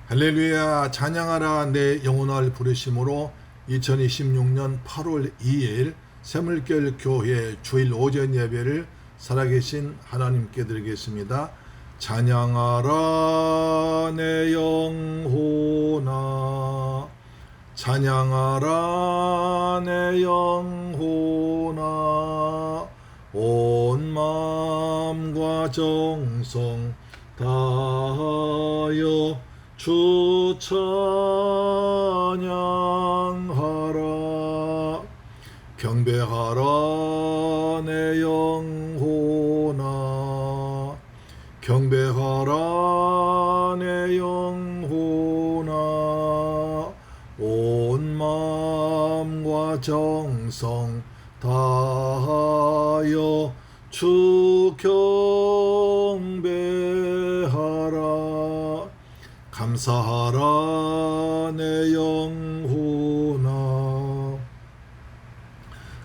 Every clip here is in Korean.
할렐루야. 찬양하라 내 영혼을 부르심으로 2026년 8월 2일 새물결 교회 주일 오전 예배를 살아계신 하나님께 드리겠습니다. 찬양하라 내 영혼아, 찬양하라 내 영혼아, 온 마음과 정성 다하여 주 찬양하라. 경배하라 내 영혼아, 경배하라 내 영혼아, 온 마음과 정성 다하여 주 경배하라. 감사하라 내 영혼아,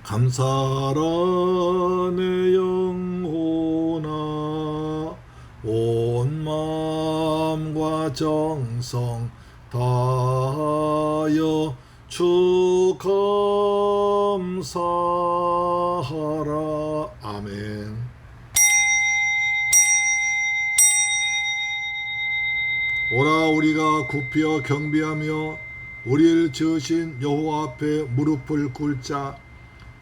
감사하라 내 영혼아, 온 마음과 정성 다하여 주 감사하라. 아멘. 오라 우리가 굽혀 경배하며 우리를 지으신 여호와 앞에 무릎을 꿇자.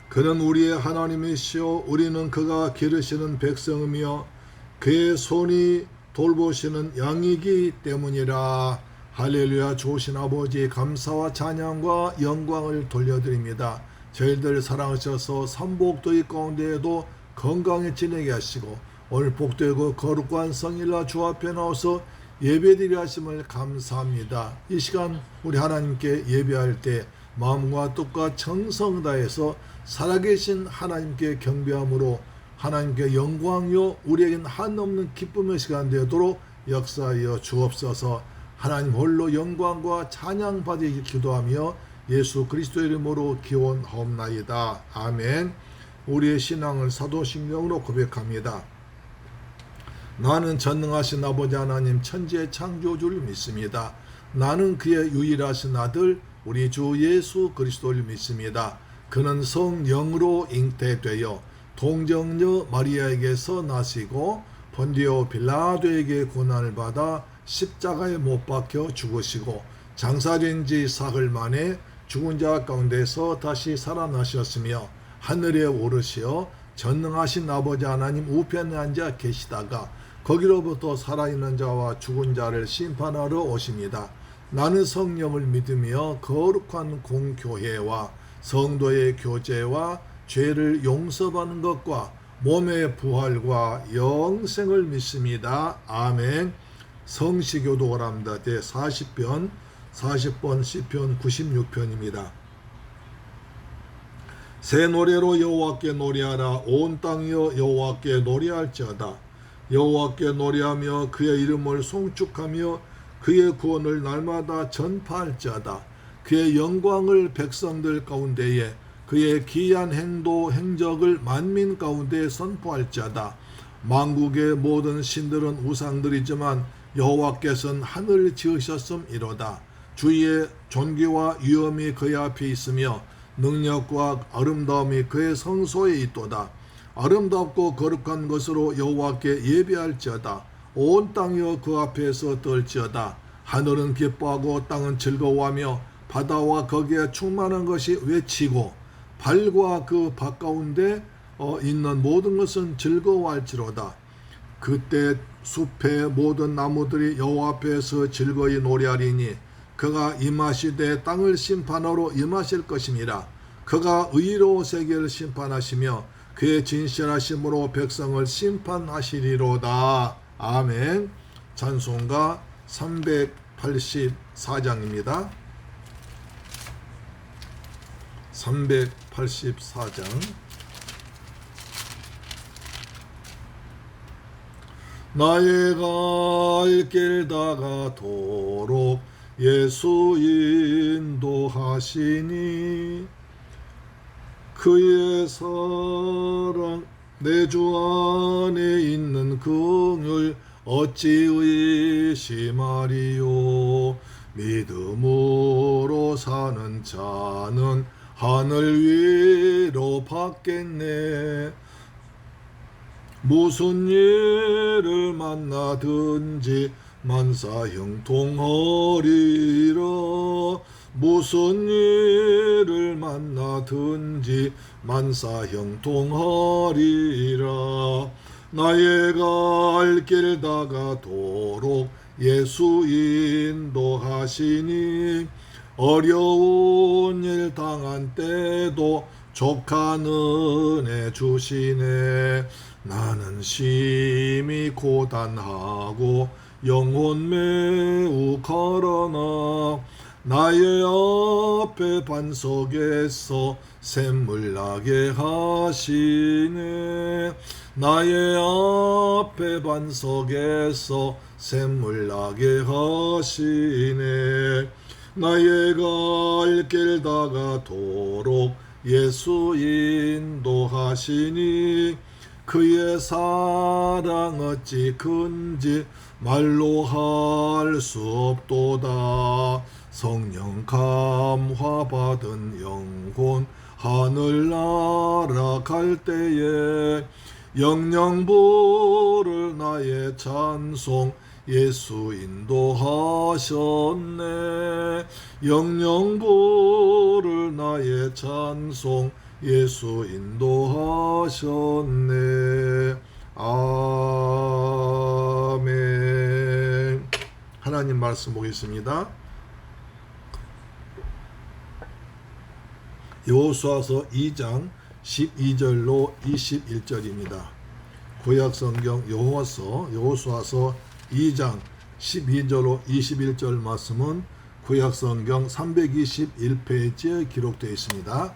그는 우리의 하나님이시요 우리는 그가 기르시는 백성이며 그의 손이 돌보시는 양이기 때문이라. 할렐루야. 좋으신 아버지, 감사와 찬양과 영광을 돌려드립니다. 저희들 사랑하셔서 삼복도의 가운데에도 건강에 지내게 하시고 오늘 복되고 거룩한 성일날 주 앞에 나와서 예배드리려 하심을 감사합니다. 이 시간 우리 하나님께 예배할 때 마음과 뜻과 정성 다해서 살아계신 하나님께 경배함으로 하나님께 영광이요 우리에겐 한없는 기쁨의 시간 되도록 역사하여 주옵소서. 하나님 홀로 영광과 찬양 받으시길 기도하며 예수 그리스도의 이름으로 기원하옵나이다. 아멘. 우리의 신앙을 사도신경으로 고백합니다. 나는 전능하신 아버지 하나님 천지의 창조주를 믿습니다. 나는 그의 유일하신 아들 우리 주 예수 그리스도를 믿습니다. 그는 성령으로 잉태되어 동정녀 마리아에게서 나시고 본디오 빌라도에게 고난을 받아 십자가에 못 박혀 죽으시고 장사된 지 사흘 만에 죽은 자 가운데서 다시 살아나셨으며 하늘에 오르시어 전능하신 아버지 하나님 우편에 앉아 계시다가 거기로부터 살아있는 자와 죽은 자를 심판하러 오십니다. 나는 성령을 믿으며 거룩한 공교회와 성도의 교제와 죄를 용서받는 것과 몸의 부활과 영생을 믿습니다. 아멘. 성시교도 오랍니다. 제40편 40번 시편 96편입니다. 새 노래로 여호와께 노래하라. 온 땅이여 여호와께 노래할지어다. 여호와께 노래하며 그의 이름을 송축하며 그의 구원을 날마다 전파할지어다. 그의 영광을 백성들 가운데에 그의 기이한 행도 행적을 만민 가운데 선포할지어다. 만국의 모든 신들은 우상들이지만 여호와께서는 하늘을 지으셨음이로다. 주의 존귀와 위엄이 그의 앞에 있으며 능력과 아름다움이 그의 성소에 있도다. 아름답고 거룩한 것으로 여호와께 예배할지어다. 온 땅이여 그 앞에서 떨지어다. 하늘은 기뻐하고 땅은 즐거워하며 바다와 거기에 충만한 것이 외치고 발과 그 밭가운데 있는 모든 것은 즐거워할지로다. 그때 숲의 모든 나무들이 여호와 앞에서 즐거이 노래하리니 그가 임하시되 땅을 심판하러 임하실 것임이라. 그가 의로 세계를 심판하시며 그의 진실하심으로 백성을 심판하시리로다. 아멘. 찬송가 384장입니다. 384장. 나의 갈 길 다가도록 예수 인도하시니 그의 사랑 내 주 안에 있는 긍휼 어찌 의심하리요. 믿음으로 사는 자는 하늘 위로 받겠네. 무슨 일을 만나든지 만사 형통하리라. 무슨 일을 만나든지 만사 형통하리라. 나의 갈 길 다가도록 예수 인도하시니 어려운 일 당한 때도 족한 은혜 주시네. 나는 심히 고단하고 영혼 매우 걸어나 나의 앞에 반석에서 샘물 나게 하시네. 나의 앞에 반석에서 샘물 나게 하시네. 나의 갈 길 다가도록 예수 인도하시니 그의 사랑 어찌 큰지 말로 할 수 없도다. 성령 감화 받은 영혼 하늘 날아갈 때에 영영 부를 나의 찬송 예수 인도하셨네. 영영 부를 나의 찬송 예수 인도하셨네. 아멘. 하나님 말씀 보겠습니다. 여호수아서 2장 12절로 21절입니다. 구약성경 여호수아서 2장 12절로 21절 말씀은 구약성경 321페이지에 기록되어 있습니다.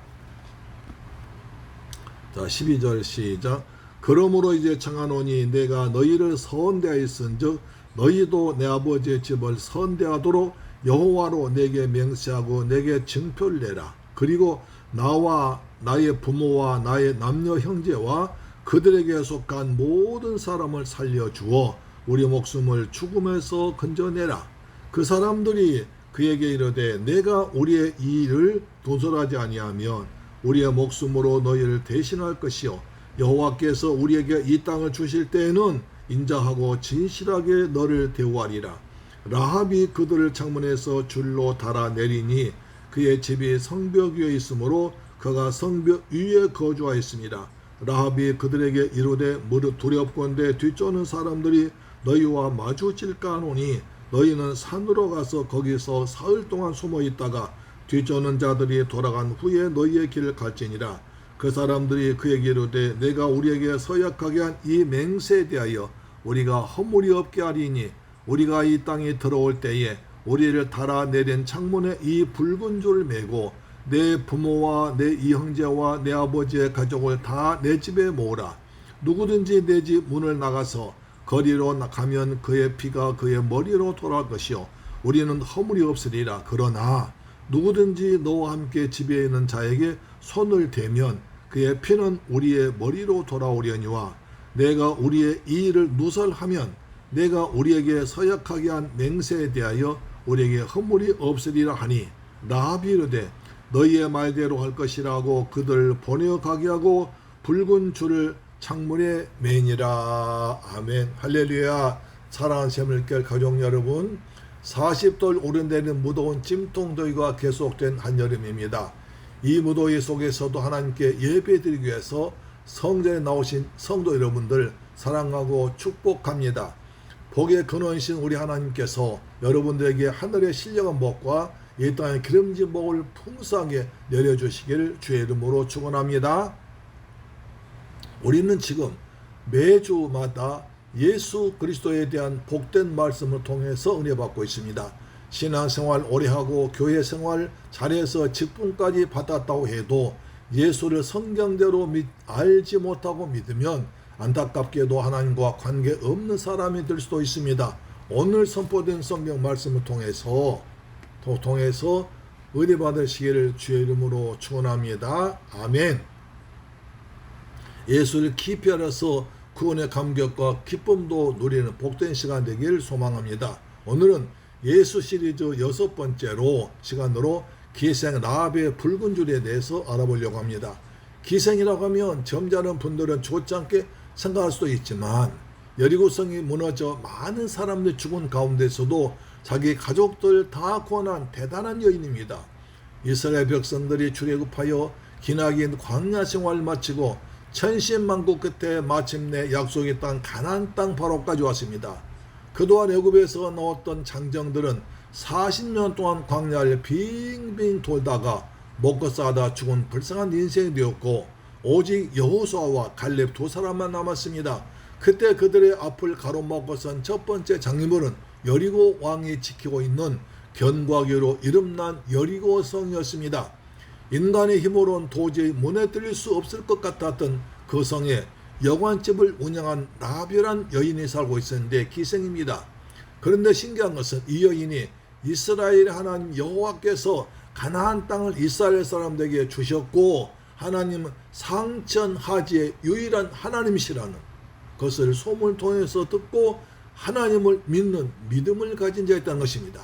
자, 12절 시작. 그러므로 이제 청하노니 내가 너희를 선대하였은즉 너희도 내 아버지의 집을 선대하도록 여호와로 내게 맹세하고 내게 증표를 내라. 그리고 나와 나의 부모와 나의 남녀 형제와 그들에게 속한 모든 사람을 살려주어 우리 목숨을 죽음에서 건져내라. 그 사람들이 그에게 이르되 내가 우리의 이 일을 도설하지 아니하면 우리의 목숨으로 너희를 대신할 것이요 여호와께서 우리에게 이 땅을 주실 때에는 인자하고 진실하게 너를 대우하리라. 라합이 그들을 창문에서 줄로 달아내리니 그의 집이 성벽 위에 있으므로 그가 성벽 위에 거주하였습니다. 라합이 그들에게 이르되 무릇 두렵건대 뒤쫓는 사람들이 너희와 마주칠까 하노니 너희는 산으로 가서 거기서 사흘 동안 숨어 있다가 뒤쫓는 자들이 돌아간 후에 너희의 길을 갈지니라. 그 사람들이 그에게 이르되 내가 우리에게 서약하게 한 이 맹세에 대하여 우리가 허물이 없게 하리니 우리가 이 땅에 들어올 때에 우리를 달아내린 창문에 이 붉은 줄을 메고 내 부모와 내 이 형제와 내 아버지의 가족을 다 내 집에 모으라. 누구든지 내 집 문을 나가서 거리로 가면 그의 피가 그의 머리로 돌아올 것이요 우리는 허물이 없으리라. 그러나 누구든지 너와 함께 집에 있는 자에게 손을 대면 그의 피는 우리의 머리로 돌아오려니와 내가 우리의 이 일을 누설하면 내가 우리에게 서약하게 한 맹세에 대하여 우리에게 허물이 없으리라 하니 라합이 이르되 너희의 말대로 할 것이라고 그들을 보내어 가게 하고 붉은 줄을 창문에 매니라. 아멘. 할렐루야. 사랑하는 새물결 가족 여러분, 40돌 오르내리는 무더운 찜통더위가 계속된 한여름입니다. 이 무더위 속에서도 하나님께 예배드리기 위해서 성전에 나오신 성도 여러분들 사랑하고 축복합니다. 복의 근원이신 우리 하나님께서 여러분들에게 하늘의 신령한 복과 이 땅의 기름진 복을 풍성하게 내려주시기를 주의 이름으로 축원합니다. 우리는 지금 매주마다 예수 그리스도에 대한 복된 말씀을 통해서 은혜 받고 있습니다. 신앙생활 오래 하고 교회 생활 잘해서 직분까지 받았다고 해도 예수를 성경대로 알지 못하고 믿으면 안타깝게도 하나님과 관계없는 사람이 될 수도 있습니다. 오늘 선포된 성경 말씀을 통해서 은혜 받으시기를 주의 이름으로 축원합니다. 아멘. 예수를 깊이 알아서 구원의 감격과 기쁨도 누리는 복된 시간 되길 소망합니다. 오늘은 예수 시리즈 6번째로 시간으로 기생 라합의 붉은 줄에 대해서 알아보려고 합니다. 기생이라고 하면 점잖은 분들은 좋지 않게 생각할 수도 있지만 여리고성이 무너져 많은 사람들이 죽은 가운데서도 자기 가족들 다 구원한 대단한 여인입니다. 이스라엘 백성들이 출애굽하여 기나긴 광야 생활을 마치고 천신만고 끝에 마침내 약속의 땅 가나안 땅 바로까지 왔습니다. 그동안 애굽에서 나왔던 장정들은 40년 동안 광야를 빙빙 돌다가 먹고 싸다 죽은 불쌍한 인생이 되었고 오직 여호수아와 갈렙 두 사람만 남았습니다. 그때 그들의 앞을 가로막고선 첫 번째 장애물은 여리고 왕이 지키고 있는 견고하기로 이름난 여리고성이었습니다. 인간의 힘으로는 도저히 무너뜨릴 수 없을 것 같았던 그 성에 여관집을 운영한 라합이란 여인이 살고 있었는데 기생입니다. 그런데 신기한 것은 이 여인이 이스라엘의 하나님 여호와께서 가나안 땅을 이스라엘 사람들에게 주셨고 하나님은 상천하지의 유일한 하나님이시라는 것을 소문을 통해서 듣고 하나님을 믿는 믿음을 가진 자였다는 것입니다.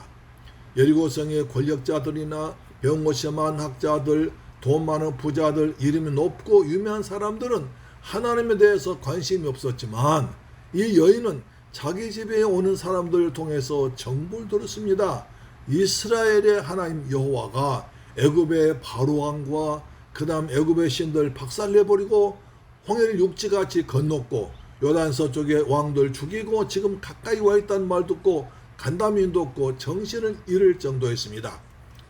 여리고성의 권력자들이나 병고 심한 학자들, 돈 많은 부자들, 이름이 높고 유명한 사람들은 하나님에 대해서 관심이 없었지만 이 여인은 자기 집에 오는 사람들을 통해서 정보를 들었습니다. 이스라엘의 하나님 여호와가 애굽의 바로왕과 그 다음 애굽의 신들 박살내버리고 홍해를 육지같이 건넜고 요단 서쪽의 왕들 죽이고 지금 가까이 와 있다는 말 듣고 간담인도 없고 정신을 잃을 정도였습니다.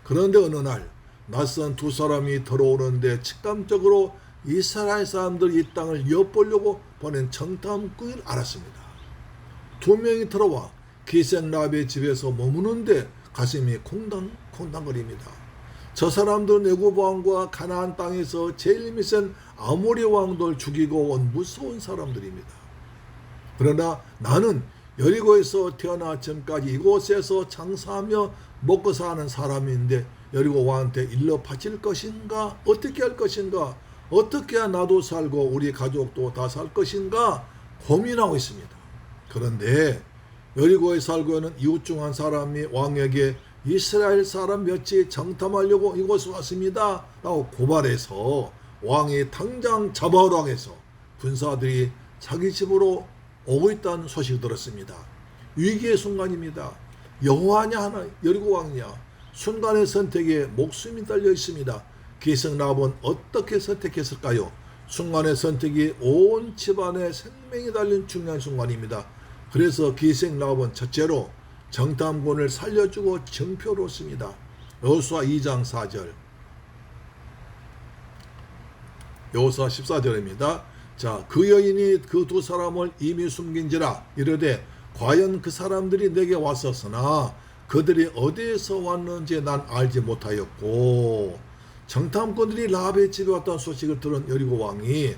그런데 어느 날 낯선 두 사람이 들어오는데 직감적으로 이스라엘 사람들이 이 땅을 엿보려고 보낸 정탐꾼을 알았습니다. 두 명이 들어와 기생 라합의 집에서 머무는데 가슴이 콩당콩당거립니다. 저 사람들은 애굽 왕과 가나안 땅에서 제일 미센 아모리 왕들 죽이고 온 무서운 사람들입니다. 그러나 나는 여리고에서 태어나 지금까지 이곳에서 장사하며 먹고 사는 사람인데 여리고 왕한테 일러 바칠 것인가? 어떻게 할 것인가? 어떻게 해야 나도 살고 우리 가족도 다 살 것인가? 고민하고 있습니다. 그런데 여리고에 살고 있는 이웃 중 한 사람이 왕에게 이스라엘 사람 몇이 정탐하려고 이곳에 왔습니다 라고 고발해서 왕이 당장 잡아오라고 해서 군사들이 자기 집으로 오고 있다는 소식을 들었습니다. 위기의 순간입니다. 여호와냐 하나 여리고 왕이냐 순간의 선택에 목숨이 달려 있습니다. 기생 라합은 어떻게 선택했을까요? 순간의 선택이 온 집안의 생명이 달린 중요한 순간입니다. 그래서 기생 라합은 첫째로 정탐꾼을 살려주고 증표를 얻습니다. 여호수아 2장 4절 여호수아 14절입니다. 자, 그 여인이 그 두 사람을 이미 숨긴지라 이르되 과연 그 사람들이 내게 왔었으나 그들이 어디에서 왔는지 난 알지 못하였고 정탐꾼들이 라합의 집에 왔다는 소식을 들은 여리고 왕이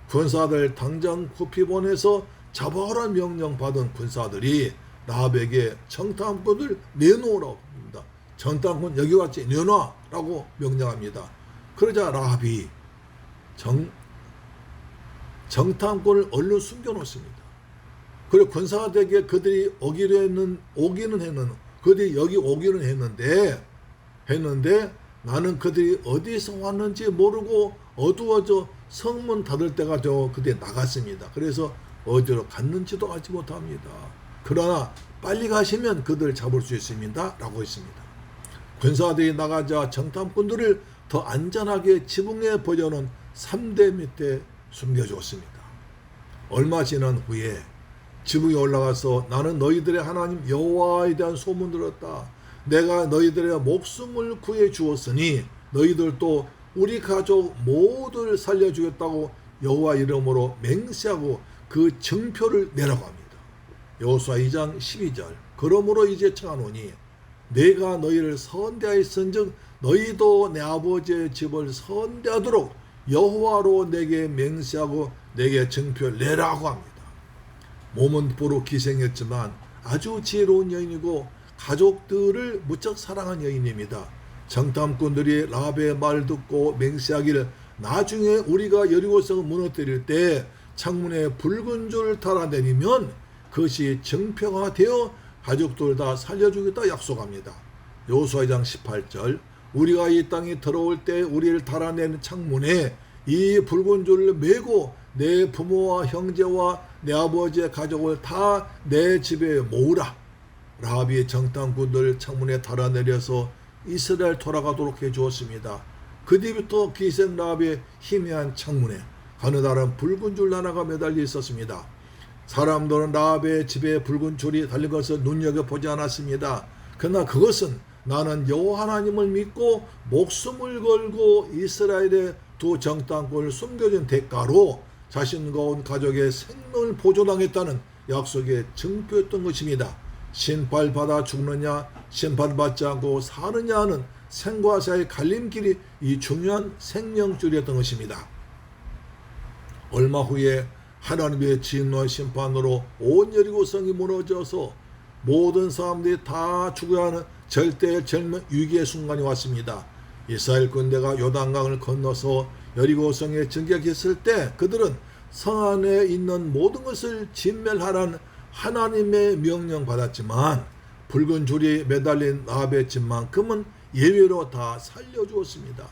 군사들 당장 급히 보내서 잡아오라 명령 받은 군사들이 라합에게 정탐꾼을 내놓으라고 합니다. 정탐꾼 여기 왔지 내놔라고 명령합니다. 그러자 라합이 정탐꾼을 얼른 숨겨놓습니다. 그리고 군사들에게 그들이 그들이 여기 오기는 했는데 나는 그들이 어디서 왔는지 모르고 어두워져 성문 닫을 때가 되어 그들이 나갔습니다. 그래서 어디로 갔는지도 알지 못합니다. 그러나 빨리 가시면 그들을 잡을 수 있습니다 라고 했습니다. 군사들이 나가자 정탐꾼들을 더 안전하게 지붕에 버려놓은 3대 밑에 숨겨주었습니다. 얼마 지난 후에 지붕에 올라가서 나는 너희들의 하나님 여호와에 대한 소문을 들었다. 내가 너희들의 목숨을 구해 주었으니 너희들도 우리 가족 모두를 살려주겠다고 여호와 이름으로 맹세하고 그 증표를 내라고 합니다. 여호수아 2장 12절 그러므로 이제 청하노니 내가 너희를 선대하였은즉 너희도 내 아버지의 집을 선대하도록 여호와로 내게 맹세하고 내게 증표를 내라고 합니다. 몸은 부로 기생했지만 아주 지혜로운 여인이고 가족들을 무척 사랑한 여인입니다. 정탐꾼들이 라합의 말 듣고 맹세하기를 나중에 우리가 여리고성을 무너뜨릴 때 창문에 붉은 줄 달아내리면 그것이 증표가 되어 가족들 다 살려주겠다 약속합니다. 여호수아 2장 18절 우리가 이 땅에 들어올 때 우리를 달아내는 창문에 이 붉은 줄을 메고 내 부모와 형제와 내 아버지의 가족을 다 내 집에 모으라. 라합이 정탐꾼들 창문에 달아내려서 이스라엘 돌아가도록 해주었습니다. 그 뒤부터 기생 라합의 희미한 창문에 가느다란 붉은 줄 하나가 매달려 있었습니다. 사람들은 라합의 집에 붉은 줄이 달린 것을 눈여겨보지 않았습니다. 그러나 그것은 나는 여호와 하나님을 믿고 목숨을 걸고 이스라엘의 두 정탐꾼을 숨겨준 대가로 자신과 온 가족의 생명을 보존하겠다는 약속의 증표였던 것입니다. 심판받아 죽느냐 심판받지 않고 사느냐 하는 생과 사의 갈림길이 이 중요한 생명줄이었던 것입니다. 얼마 후에 하나님의 진노의 심판으로 온 여리고성이 무너져서 모든 사람들이 다 죽어야 하는 절대절명 위기의 순간이 왔습니다. 이스라엘 군대가 요단강을 건너서 여리고성에 진격했을 때 그들은 성 안에 있는 모든 것을 진멸하라는 하나님의 명령 받았지만 붉은 줄이 매달린 라합의 집만큼은 예외로 다 살려주었습니다.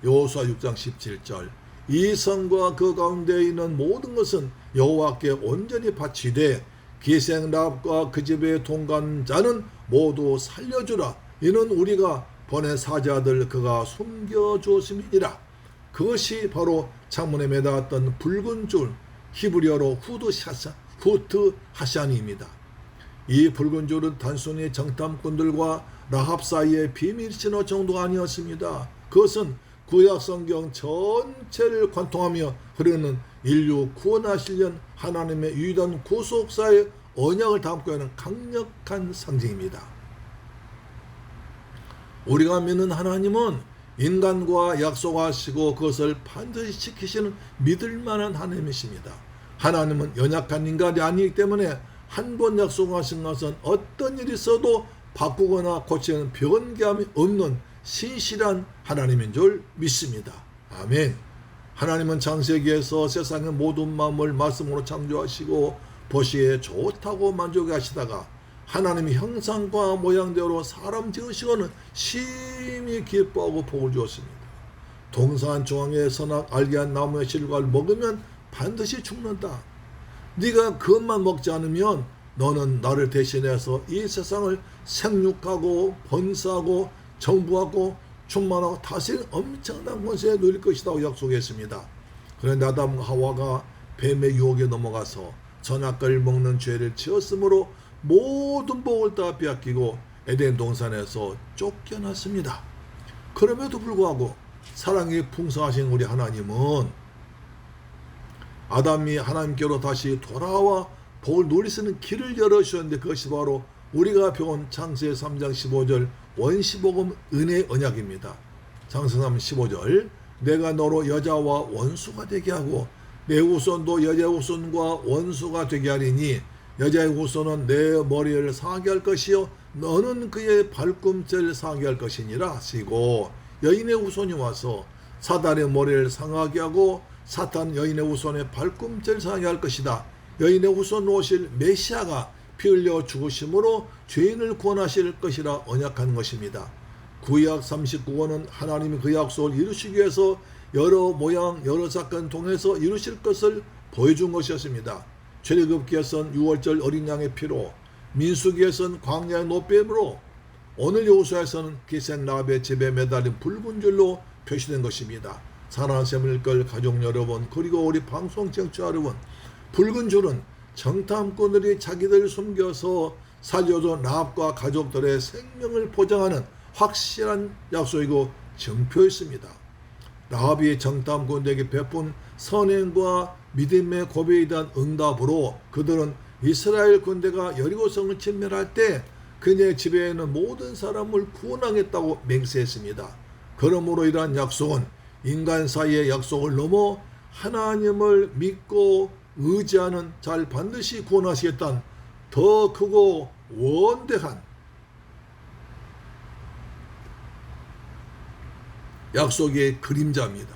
여호수아 6장 17절 이 성과 그 가운데 있는 모든 것은 여호와께 온전히 바치되 기생 라합과 그 집에 동간 자는 모두 살려주라. 이는 우리가 보낸 사자들 그가 숨겨주었음이니라. 그것이 바로 창문에 매달았던 붉은 줄 히브리어로 후트 하샨입니다. 이 붉은 줄은 단순히 정탐꾼들과 라합 사이의 비밀 신호 정도가 아니었습니다. 그것은 구약 성경 전체를 관통하며 흐르는 인류 구원하시려는 하나님의 유일한 구속사의 언약을 담고 있는 강력한 상징입니다. 우리가 믿는 하나님은 인간과 약속하시고 그것을 반드시 지키시는 믿을 만한 하나님이십니다. 하나님은 연약한 인간이 아니기 때문에 한 번 약속하신 것은 어떤 일이 있어도 바꾸거나 고치는 변개함이 없는 신실한 하나님인 줄 믿습니다. 아멘. 하나님은 창세기에서 세상의 모든 만물을 말씀으로 창조하시고 보시기에 좋다고 만족하시다가 하나님의 형상과 모양대로 사람 지으시고는 심히 기뻐하고 복을 주었습니다. 동산 중앙에 선악 알게 한 나무의 실과를 먹으면 반드시 죽는다. 네가 그것만 먹지 않으면 너는 나를 대신해서 이 세상을 생육하고 번성하고 정부하고 충만하고 다스리는 엄청난 권세에 누릴 것이라고 약속했습니다. 그런데 아담과 하와가 뱀의 유혹에 넘어가서 선악과를 먹는 죄를 지었으므로 모든 복을 다 빼앗기고 에덴 동산에서 쫓겨났습니다. 그럼에도 불구하고 사랑이 풍성하신 우리 하나님은 아담이 하나님께로 다시 돌아와 복을 누릴 수 있는 길을 열어주셨는데 그것이 바로 우리가 배운 창세기 3장 15절 원시복음 은혜의 언약입니다. 창세기 3장 15절 내가 너로 여자와 원수가 되게 하고 내 후손도 여자의 후손과 원수가 되게 하리니 여자의 후손은 내 머리를 상하게 할 것이요 너는 그의 발꿈치를 상하게 할 것이니라 하시고 여인의 후손이 와서 사단의 머리를 상하게 하고 사탄 여인의 후손의 발꿈치를 상하게 할 것이다. 여인의 후손 오실 메시아가 피 흘려 죽으심으로 죄인을 구원하실 것이라 언약한 것입니다. 구약 39권은 하나님이 그 약속을 이루시기 위해서 여러 모양 여러 사건 통해서 이루실 것을 보여준 것이었습니다. 출애굽기에서는 6월절 어린 양의 피로, 민수기에서는 광야의 노뱀으로, 오늘 여호수아에서는 기생 라합의 집에 매달린 붉은 줄로 표시된 것입니다. 사랑하는 새물걸 가족 여러분, 그리고 우리 방송 청취자 여러분, 붉은 줄은 정탐꾼들이 자기들 숨겨서 살려준 라합과 가족들의 생명을 보장하는 확실한 약속이고 증표였습니다. 라합이 정탐꾼들에게 베푼 선행과 믿음의 고백에 대한 응답으로 그들은 이스라엘 군대가 여리고성을 침멸할 때 그녀의 집에 있는 모든 사람을 구원하겠다고 맹세했습니다. 그러므로 이러한 약속은 인간 사이의 약속을 넘어 하나님을 믿고 의지하는 자를 반드시 구원하시겠다는 더 크고 원대한 약속의 그림자입니다.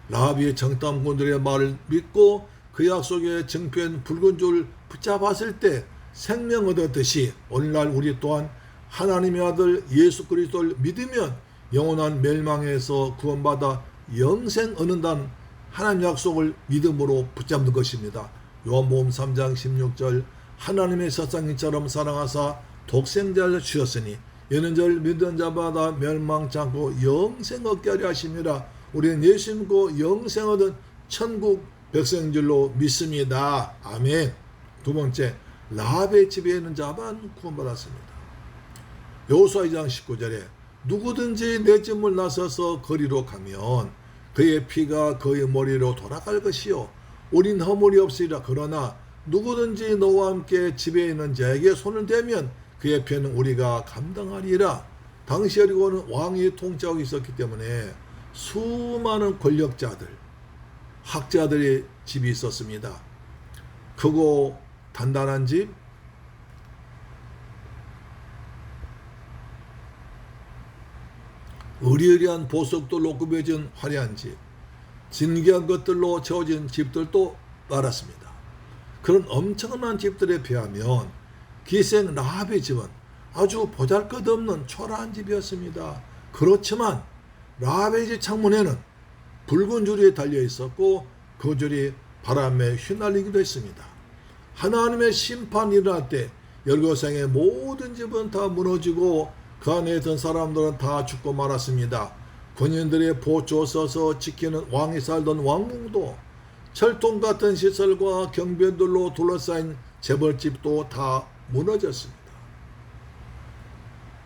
라합이 정탐꾼들의 말을 믿고 그 약속의 증표인 붉은 줄 붙잡았을 때 생명 얻었듯이 오늘날 우리 또한 하나님의 아들 예수 그리스도를 믿으면 영원한 멸망에서 구원받아 영생 얻는다는 하나님 약속을 믿음으로 붙잡는 것입니다. 요한복음 3장 16절 하나님의 세상인처럼 사랑하사 독생자를 주셨으니 이는 저를 믿는 자마다 멸망치 않고 영생 얻게 하려 하심이라. 우리는 예수 믿고 영생 얻은 천국 백성인 줄로 믿습니다. 아멘. 두 번째, 라합의 집에 있는 자만 구원받았습니다. 여호수아 2장 19절에 누구든지 내 집을 나서서 거리로 가면 그의 피가 그의 머리로 돌아갈 것이요 우린 허물이 없으리라. 그러나 누구든지 너와 함께 집에 있는 자에게 손을 대면 그의 피는 우리가 감당하리라. 당시 여리고는 왕이 통치하고 있었기 때문에 수많은 권력자들, 학자들의 집이 있었습니다. 크고 단단한 집, 의리의리한 보석돌로 꾸며진 화려한 집, 진귀한 것들로 채워진 집들도 많았습니다. 그런 엄청난 집들에 비하면 기생 라합의 집은 아주 보잘것없는 초라한 집이었습니다. 그렇지만 라합의 집 창문에는 붉은 줄이 달려 있었고 그 줄이 바람에 휘날리기도 했습니다. 하나님의 심판이 일어날 때 여리고성의 모든 집은 다 무너지고 그 안에 있던 사람들은 다 죽고 말았습니다. 군인들의 보초에 서서 지키는 왕이 살던 왕궁도 철통 같은 시설과 경비원들로 둘러싸인 재벌집도 다 무너졌습니다.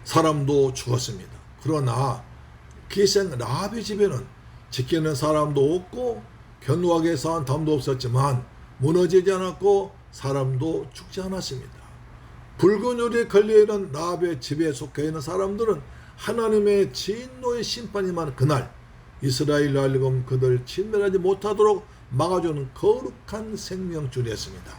사람도 죽었습니다. 그러나 기생 라합의 집에는 지키는 사람도 없고 견고하게 쌓은 담도 없었지만 무너지지 않았고 사람도 죽지 않았습니다. 붉은 줄이 걸려있는 라합의 집에 속해 있는 사람들은 하나님의 진노의 심판이 많은 그날 이스라엘로 하여금 그들 침멸하지 못하도록 막아주는 거룩한 생명줄이었습니다.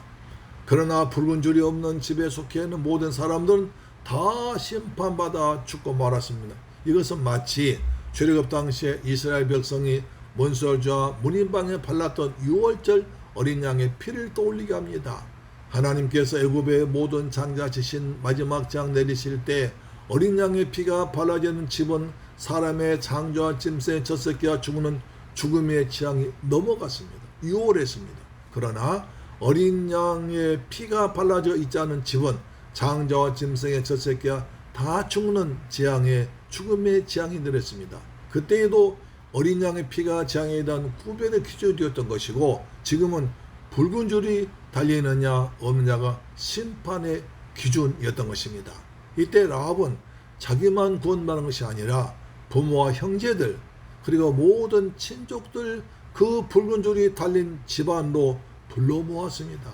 그러나 붉은 줄이 없는 집에 속해 있는 모든 사람들은 다 심판받아 죽고 말았습니다. 이것은 마치 출애굽 당시에 이스라엘 백성이 문설주와 문인방에 발랐던 유월절 어린 양의 피를 떠올리게 합니다. 하나님께서 애굽의 모든 장자 지신 마지막 장 내리실 때 어린 양의 피가 발라지는 집은 사람의 장자와 짐승의 첫 새끼가 죽는 죽음의 지향이 넘어갔습니다. 유월했습니다. 그러나 어린 양의 피가 발라져 있지 않은 집은 장자와 짐승의 첫 새끼가 다 죽는 재앙의 죽음의 재앙이 내렸습니다. 그때에도 어린 양의 피가 재앙에 대한 구별의 기준이 되었던 것이고 지금은 붉은 줄이 달려있느냐 없느냐가 심판의 기준이었던 것입니다. 이때 라합은 자기만 구원받는 것이 아니라 부모와 형제들 그리고 모든 친족들 그 붉은 줄이 달린 집안으로 불러 모았습니다.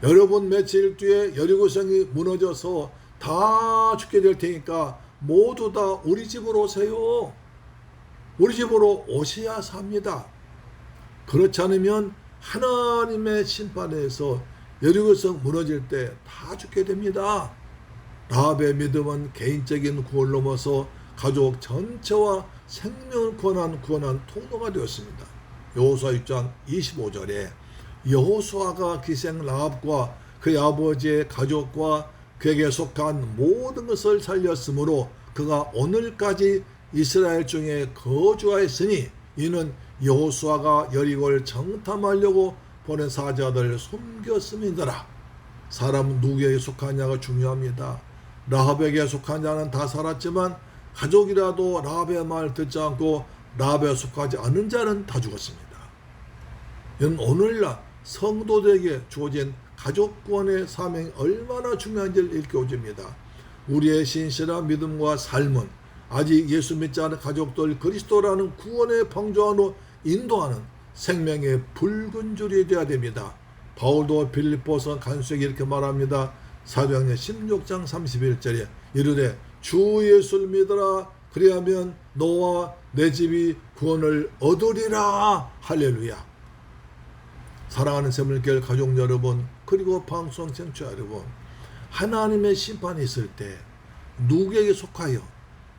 여러분 며칠 뒤에 여리고성이 무너져서 다 죽게 될 테니까 모두 다 우리 집으로 오세요. 우리 집으로 오셔야 삽니다. 그렇지 않으면 하나님의 심판에서 여리고성 무너질 때 다 죽게 됩니다. 라합의 믿음은 개인적인 구원을 넘어서 가족 전체와 생명을 구원한 통로가 되었습니다. 여호수아 6장 25절에 여호수아가 기생 라합과 그의 아버지의 가족과 그에게 속한 모든 것을 살렸으므로 그가 오늘까지 이스라엘 중에 거주하였으니 이는 여호수아가 여리고를 정탐하려고 보낸 사자들을 숨겼음이더라. 사람은 누구에게 속하냐가 중요합니다. 라합에게 속한 자는 다 살았지만 가족이라도 라합의 말을 듣지 않고 라합에 속하지 않은 자는 다 죽었습니다. 이는 오늘날 성도들에게 주어진 가족 구원의 사명이 얼마나 중요한지를 일깨워줍니다. 우리의 신실한 믿음과 삶은 아직 예수 믿지 않은 가족들 그리스도라는 구원의 방주 안으로 인도하는 생명의 붉은 줄이 되어야 됩니다. 바울도 빌립보서 간수에게 이렇게 말합니다. 사도행전 16장 31절에 이르되 주 예수를 믿어라 그리하면 너와 내 집이 구원을 얻으리라. 할렐루야. 사랑하는 새물교회 가족 여러분 그리고 방송 청취자 여러분, 하나님의 심판이 있을 때 누구에게 속하여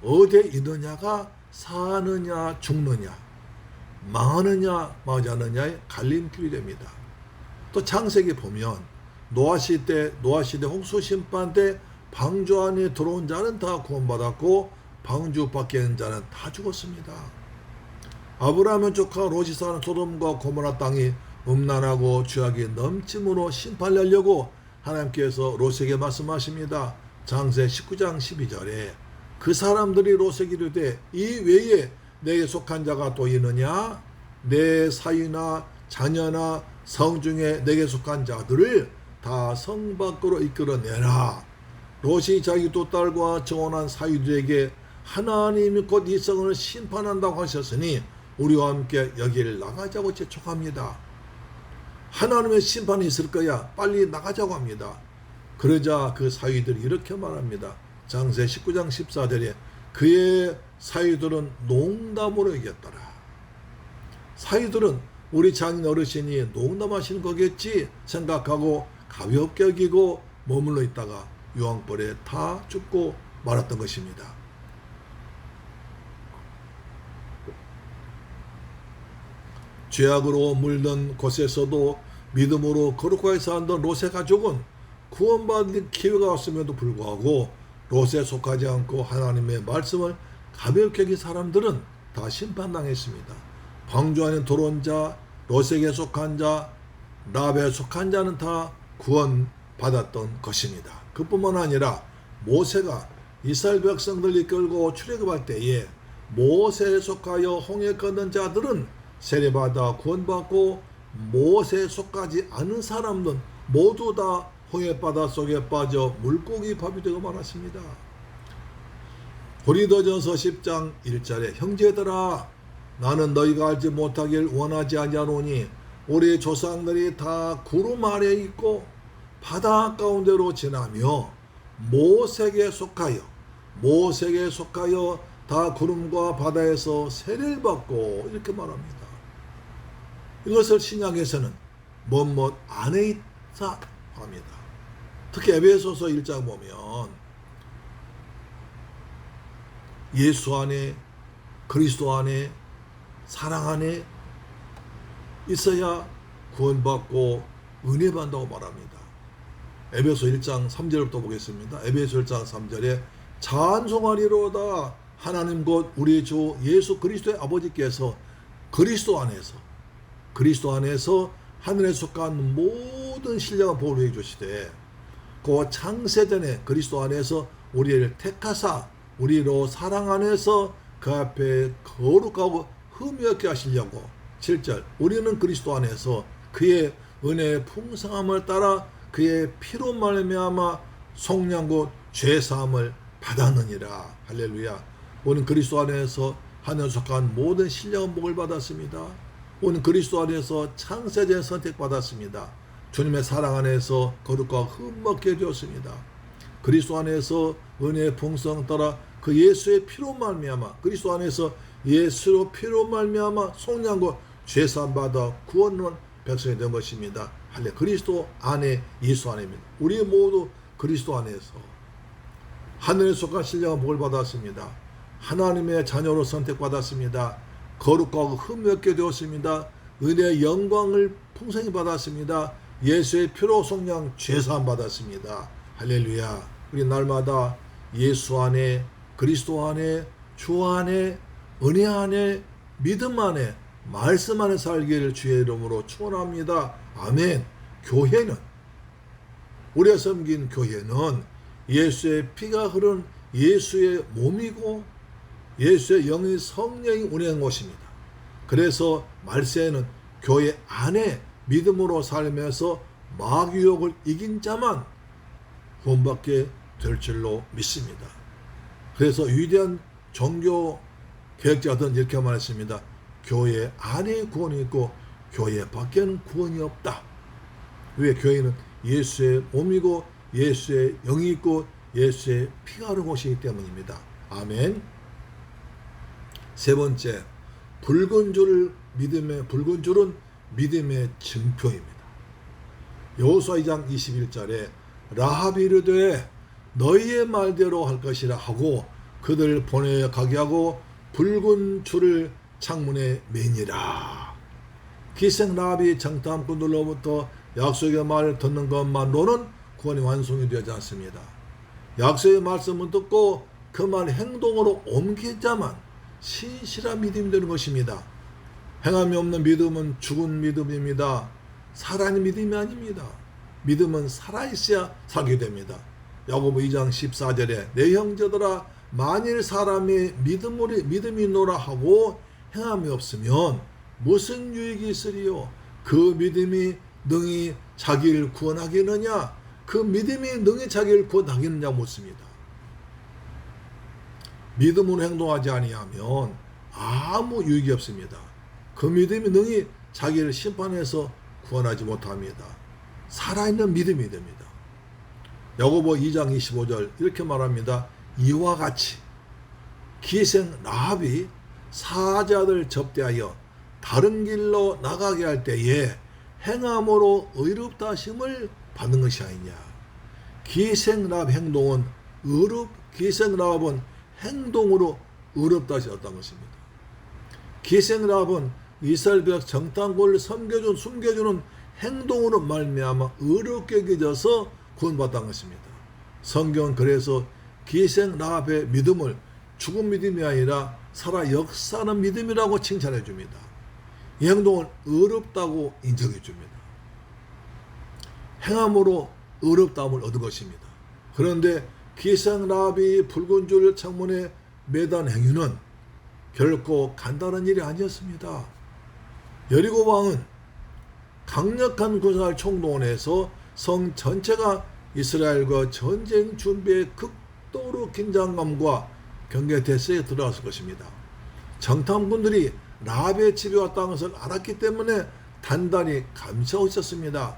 어디에 있느냐가 사느냐 죽느냐 망하느냐 망하지 않느냐의 갈림길이 됩니다. 또 창세기 보면 노아 시대 홍수 심판 때 방주 안에 들어온 자는 다 구원받았고 방주 밖에 있는 자는 다 죽었습니다. 아브라함의 조카 롯이 사는 소돔과 고모라 땅이 음란하고 죄악이 넘침으로 심판하려고 하나님께서 롯에게 말씀하십니다. 창세 19장 12절에 그 사람들이 롯에게 이르되 이 외에 내게 속한 자가 또 있느냐? 내 사위나 자녀나 성 중에 내게 속한 자들을 다 성 밖으로 이끌어내라. 롯이 자기 두 딸과 정혼한 사위들에게 하나님이 곧 이 성을 심판한다고 하셨으니 우리와 함께 여기를 나가자고 재촉합니다. 하나님의 심판이 있을 거야. 빨리 나가자고 합니다. 그러자 그 사위들이 이렇게 말합니다. 창세 19장 14절에 그의 사위들은 농담으로 여겼더라. 사위들은 우리 장인 어르신이 농담하시는 거겠지 생각하고 가볍게 여기고 머물러 있다가 유황불에 다 죽고 말았던 것입니다. 죄악으로 물든 곳에서도 믿음으로 거룩하게 살던 롯의 가족은 구원받는 기회가 왔음에도 불구하고 롯에 속하지 않고 하나님의 말씀을 가볍게 여긴 사람들은 다 심판당했습니다. 방주 안에 들어온 자, 롯에게 속한 자, 랍에 속한 자는 다 구원받았던 것입니다. 그뿐만 아니라 모세가 이스라엘 백성들 이끌고 출애굽할 때에 모세에 속하여 홍해 건넌 자들은 세례받아 구원받고 모세에 속하지 않은 사람들은 모두 다 홍해 바닷속에 빠져 물고기 밥이 되고 말았습니다. 고린도전서 10장 1절에 형제들아 나는 너희가 알지 못하길 원하지 아니하노니 우리 조상들이 다 구름 아래에 있고 바다 가운데로 지나며 모세에게 속하여 다 구름과 바다에서 세례를 받고 이렇게 말합니다. 이것을 신약에서는 뭐뭐 안에 있다 합니다. 특히 에베소서 1장 보면 예수 안에 그리스도 안에 사랑 안에 있어야 구원받고 은혜 받는다고 말합니다. 에베소 1장 3절부터 보겠습니다. 에베소 1장 3절에 찬송하리로다 하나님 곧 우리 주 예수 그리스도의 아버지께서 그리스도 안에서 하늘에 속한 모든 신령한 복을 해 주시되 그 창세전에 그리스도 안에서 우리를 택하사 우리로 사랑 안에서 그 앞에 거룩하고 흠이 없게 하시려고 7절 우리는 그리스도 안에서 그의 은혜의 풍성함을 따라 그의 피로 말미암아 속량 곧 죄사함을 받았느니라. 할렐루야. 우리는 그리스도 안에서 하늘에 속한 모든 신령한 복을 받았습니다. 우리는 그리스도 안에서 창세전에 선택받았습니다. 주님의 사랑 안에서 거룩과 흠먹게 되었습니다. 그리스도 안에서 은혜의 풍성 따라 그 예수의 피로 말미암아 그리스도 안에서 예수로 피로 말미암아 속량과 죄사함 받아 구원한 백성이 된 것입니다. 할렐루야. 그리스도 안에 예수 안에입니다. 우리 모두 그리스도 안에서 하늘에 속한 신령한 복을 받았습니다. 하나님의 자녀로 선택받았습니다. 거룩하고 흠이 없게 되었습니다. 은혜의 영광을 풍성히 받았습니다. 예수의 피로 속량 죄사함 받았습니다. 할렐루야. 우리 날마다 예수 안에 그리스도 안에 주 안에 은혜 안에 믿음 안에 말씀 안에 살기를 주의 이름으로 축원합니다. 아멘. 교회는 우리가 섬긴 교회는 예수의 피가 흐른 예수의 몸이고 예수의 영이 성령이 운행한 곳입니다. 그래서 말세에는 교회 안에 믿음으로 살면서 마귀 유혹을 이긴 자만 구원받게 될 줄로 믿습니다. 그래서 위대한 종교 개혁자들은 이렇게 말했습니다. 교회 안에 구원이 있고 교회 밖에는 구원이 없다. 왜? 교회는 예수의 몸이고 예수의 영이 있고 예수의 피가 흐르는 곳이기 때문입니다. 아멘. 세 번째, 붉은 줄은 믿음의 증표입니다. 여호수아 2장 21절에 라합이 이르되 너희의 말대로 할 것이라 하고 그들 보내어 가게 하고 붉은 줄을 창문에 매니라. 기생 라합이 정탐꾼들로부터 약속의 말을 듣는 것만으로는 구원이 완성이 되지 않습니다. 약속의 말씀을 듣고 그 말 행동으로 옮기자만 신실한 믿음이 되는 것입니다. 행함이 없는 믿음은 죽은 믿음입니다. 살아있는 믿음이 아닙니다. 믿음은 살아있어야 살게 됩니다. 야고보 2장 14절에 내 형제들아 만일 사람이 믿음이 있노라 하고 행함이 없으면 무슨 유익이 있으리요? 그 믿음이 능히 자기를 구원하겠느냐? 그 믿음이 능히 자기를 구원하겠느냐 묻습니다. 믿음으로 행동하지 아니하면 아무 유익이 없습니다. 그 믿음이 능히 자기를 심판해서 구원하지 못합니다. 살아있는 믿음이 됩니다. 야고보 2장 25절 이렇게 말합니다. 이와 같이 기생 라합이 사자들 접대하여 다른 길로 나가게 할 때에 행함으로 의롭다 하심을 받는 것이 아니냐. 기생 라합 행동은 기생 라합은 행동으로 의롭다 하셨다는 것입니다. 기생 라합은 이스라엘 백성 정탐꾼을 숨겨주는 행동으로 말미암아 의롭게 여겨져서 구원받았다는 것입니다. 성경은 그래서 기생 라합의 믿음을 죽은 믿음이 아니라 살아 역사하는 믿음이라고 칭찬해 줍니다. 이 행동을 의롭다고 인정해 줍니다. 행함으로 의롭다함을 얻은 것입니다. 그런데 기생 라합이 붉은 줄 창문에 매단 행위는 결코 간단한 일이 아니었습니다. 여리고 왕은 강력한 군사를 총동원해서 성 전체가 이스라엘과 전쟁 준비에 극도로 긴장감과 경계 태세에 들어갔을 것입니다. 정탐꾼들이 라합의 집에 왔다는 것을 알았기 때문에 단단히 감시하고 있었습니다.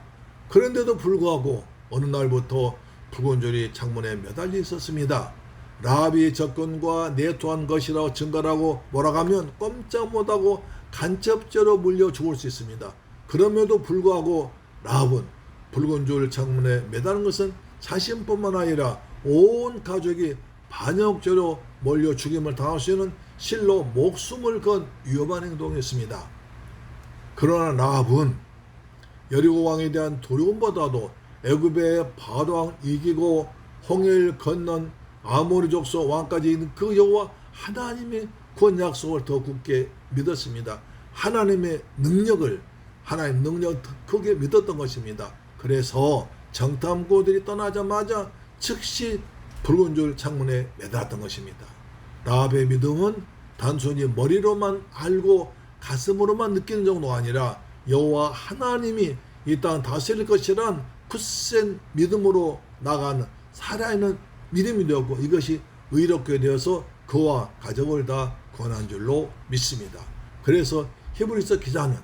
그런데도 불구하고 어느 날부터 붉은 줄이 창문에 매달려 있었습니다. 라합이 접근과 내토한 것이라고 증거라고 몰아가면 꼼짝 못하고 간첩죄로 물려 죽을 수 있습니다. 그럼에도 불구하고 라합은 붉은 줄 창문에 매다는 것은 자신뿐만 아니라 온 가족이 반역죄로 몰려 죽임을 당할 수 있는 실로 목숨을 건 위험한 행동이었습니다. 그러나 라합은 여리고 왕에 대한 두려움보다도 애굽의 바로왕 이기고 홍해를 건넌 아모리 족속 왕까지 있는 그 여호와 하나님의 구원 약속을 더 굳게 믿었습니다. 하나님 능력을 크게 믿었던 것입니다. 그래서 정탐꾼들이 떠나자마자 즉시 붉은 줄 창문에 매달았던 것입니다. 라합의 믿음은 단순히 머리로만 알고 가슴으로만 느끼는 정도가 아니라 여호와 하나님이 이 땅 다스릴 것이란 굳센 믿음으로 나가는 살아있는 믿음이 되었고 이것이 의롭게 되어서 그와 가족을 다 구원한 줄로 믿습니다. 그래서 히브리서 기자는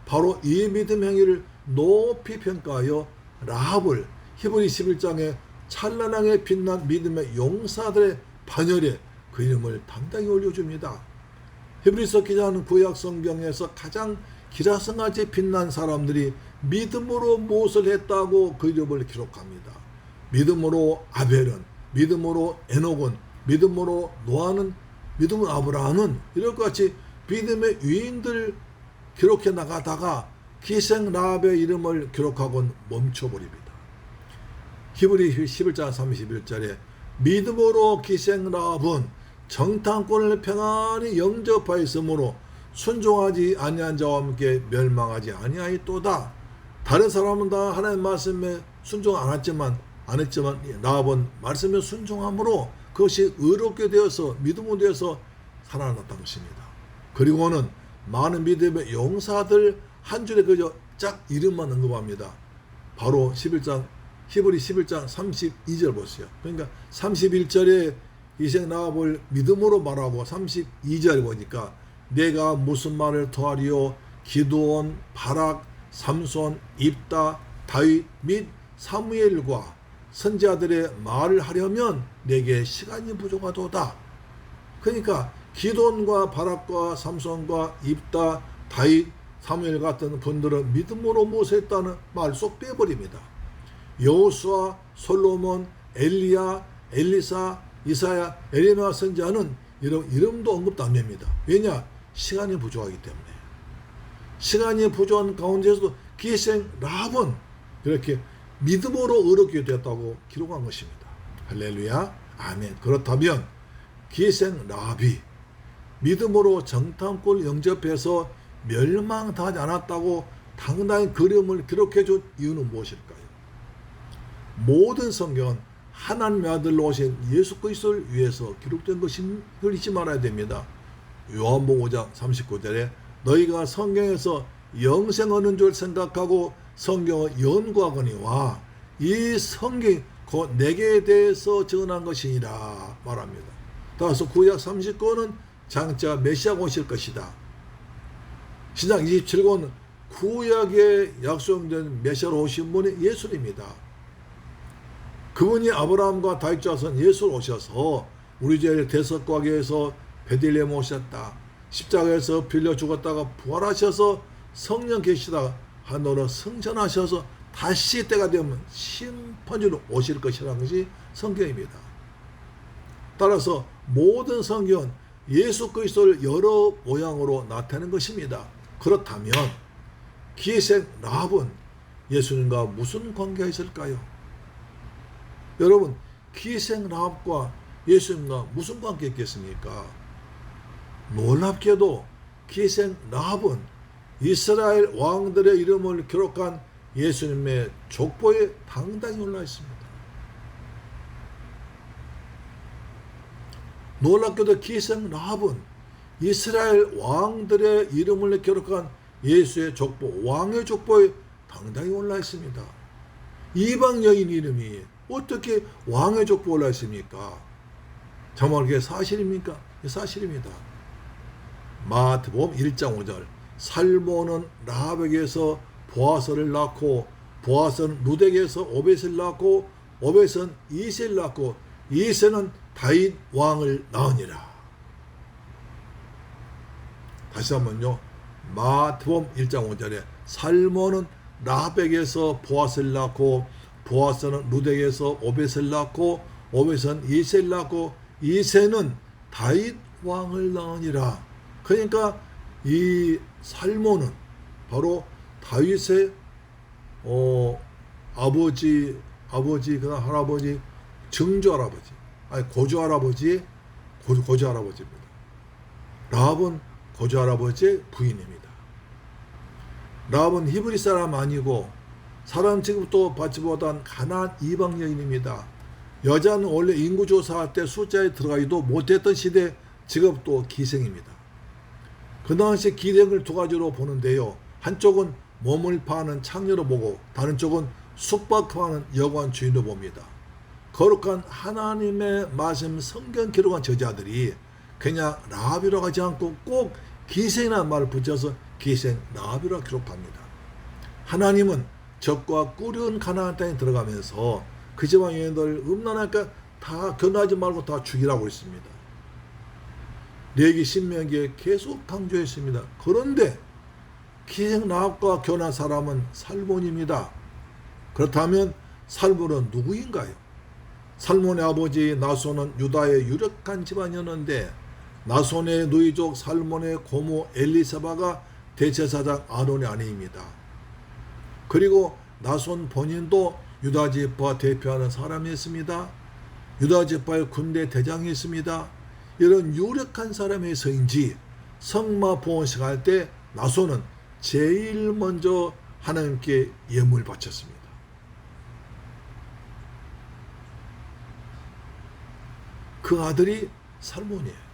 바로 이 믿음 행위를 높이 평가하여 라합을 히브리 11장에 찬란하게 빛난 믿음의 용사들의 반열에 그 이름을 당당히 올려줍니다. 히브리서 기자는 구약 성경에서 가장 기라성같이 빛난 사람들이 믿음으로 무엇을 했다고 그 이름을 기록합니다. 믿음으로 아벨은, 믿음으로 에녹은, 믿음으로 노아는, 믿음으로 아브라함은 이렇게 같이 믿음의 위인들 기록해 나가다가 기생 라합의 이름을 기록하고는 멈춰버립니다. 히브리 11장 31절에 믿음으로 기생 라합은 정탐꾼을 평안히 영접하였으므로 순종하지 아니한 자와 함께 멸망하지 아니하였도다. 다른 사람은 다 하나님의 말씀에 순종 안 했지만 라합은 말씀에 순종함으로 그것이 의롭게 되어서 믿음으로 되어서 살아났다는 것입니다. 그리고는 많은 믿음의 용사들 한 줄에 그저 짝 이름만 언급합니다. 바로 히브리 11장 32절 보세요. 그러니까 31절에 기생 라합을 믿음으로 말하고 32절에 보니까 내가 무슨 말을 더하리요? 기드온, 바락, 삼손, 입다, 다윗 및 사무엘과 선지자들의 말을 하려면 내게 시간이 부족하도다. 그러니까 기드온과 바락과 삼손과 입다, 다윗, 사무엘 같은 분들은 믿음으로 모세했다는 말 쏙 빼버립니다. 여호수아, 솔로몬, 엘리야, 엘리사, 이사야, 에레미야 선지자는 이름도 언급도 안 됩니다. 왜냐? 시간이 부족하기 때문에. 시간이 부족한 가운데서도 기생 라합은 이렇게 믿음으로 의롭게 되었다고 기록한 것입니다. 할렐루야, 아멘. 그렇다면 기생 라합이 믿음으로 정탐꾼 영접해서 멸망당하지 않았다고 당당히 그림을 기록해 준 이유는 무엇일까요? 모든 성경은 하나님의 아들로 오신 예수 그리스도를 위해서 기록된 것임을 잊지 말아야 됩니다. 요한복음 5장 39절에 너희가 성경에서 영생 얻는 줄 생각하고 성경을 연구하거니와 이 성경이 곧 내게 대해서 전한 것이니라 말합니다. 따라서 구약 39권은 장차 메시아가 오실 것이다. 신약 27권은 구약에 약속된 메시아로 오신 분이 예수님입니다. 그분이 아브라함과 다윗 자손 예수로 오셔서 우리 죄를 대속하기 위해서 베들레헴 오셨다. 십자가에서 빌려 죽었다가 부활하셔서 성령 계시다가 하늘로 승천하셔서 다시 때가 되면 심판주로 오실 것이라는 것이 성경입니다. 따라서 모든 성경은 예수 그리스도를 여러 모양으로 나타내는 것입니다. 그렇다면 기생 라합은 예수님과 무슨 관계가 있을까요? 여러분, 기생 라합과 예수님과 무슨 관계가 있겠습니까? 놀랍게도 기생 라합은 이스라엘 왕들의 이름을 기록한 예수님의 족보에 당당히 올라 있습니다. 놀랍게도 기생 라합은 이스라엘 왕들의 이름을 기록한 예수의 족보, 왕의 족보에 당당히 올라 있습니다. 이방 여인 이름이 어떻게 왕의 족보에 올라 있습니까? 정말 그게 사실입니까? 사실입니다. 마태복음 1장 5절 살몬은 라합에게서 보아스를 낳고 보아스는 루덱에서 오벳을 낳고 오벳은 이새를 낳고 이새는 다윗 왕을 낳으니라. 다시 한번요. 마태복음 1장 5절에 살몬은 라합에게서 보아스를 낳고 보아스는 루덱에서 오벳을 낳고 오벳은 이새를 낳고 이새는 다윗 왕을 낳으니라. 그러니까 이 살몬은 바로 다윗의 아버지 그다음 할아버지 증조 할아버지 아니 고조 할아버지 고조 할아버지입니다. 라합은 고조 할아버지의 부인입니다. 라합은 히브리 사람 아니고 사람 취급도 받지 못한 가나안 이방 여인입니다. 여자는 원래 인구조사할 때 숫자에 들어가기도 못했던 시대 직업도 기생입니다. 그 당시 기생을 두 가지로 보는데요. 한쪽은 몸을 파는 창녀로 보고 다른 쪽은 숙박하는 여관 주인으로 봅니다. 거룩한 하나님의 말씀 성경 기록한 저자들이 그냥 라합이라고 하지 않고 꼭 기생이라는 말을 붙여서 기생 라합이라고 기록합니다. 하나님은 적과 꾸려온 가나안 땅에 들어가면서 그 지방 여인들 음란하니까 다 견하지 말고 다 죽이라고 했습니다. 레위기 신명기에 계속 강조했습니다. 그런데 기생 라합과 결혼한 사람은 살몬입니다. 그렇다면 살몬은 누구인가요? 살몬의 아버지 나손은 유다의 유력한 집안이었는데 나손의 누이족 살몬의 고모 엘리사바가 대제사장 아론의 아내입니다. 그리고 나손 본인도 유다 지파 대표하는 사람이었습니다. 유다 지파의 군대 대장이었습니다. 이런 유력한 사람에서인지 성마 봉헌식 할 때 나손은 제일 먼저 하나님께 예물을 바쳤습니다. 그 아들이 살몬이에요.